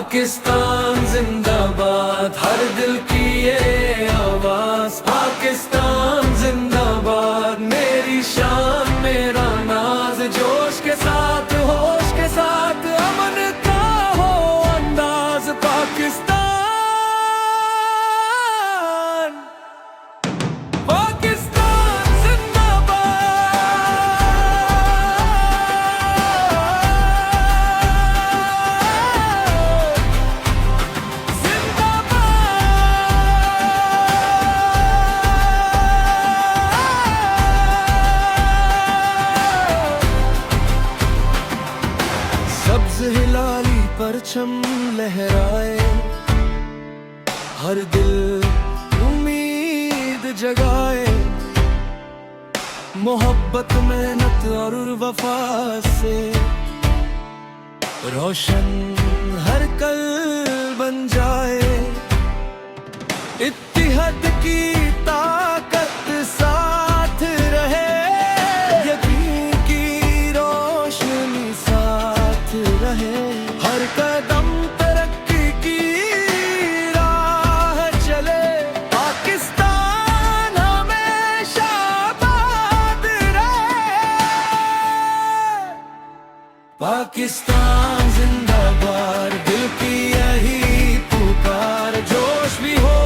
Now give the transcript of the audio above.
पाकिस्तान जिंदाबाद, हर दिल की ये आवाज। पाकिस्तान जिंदाबाद, मेरी शान मेरा नाज। जोश के साथ होश के साथ अमन का हो अंदाज। पाकिस्तान पाकिस्तान सब्ज हिलाली परचम लहराए, हर दिल उम्मीद जगाए। मोहब्बत मेहनत और वफा से रोशन हर कल बन जाए। इत्तिहाद की ताकत साथ रहे, यकीन की रोशनी साथ रहे। हर कदम तरक्की की राह चले, पाकिस्तान हमेशा आबाद रहे। पाकिस्तान जिंदाबाद, दिल की यही पुकार। जोश भी हो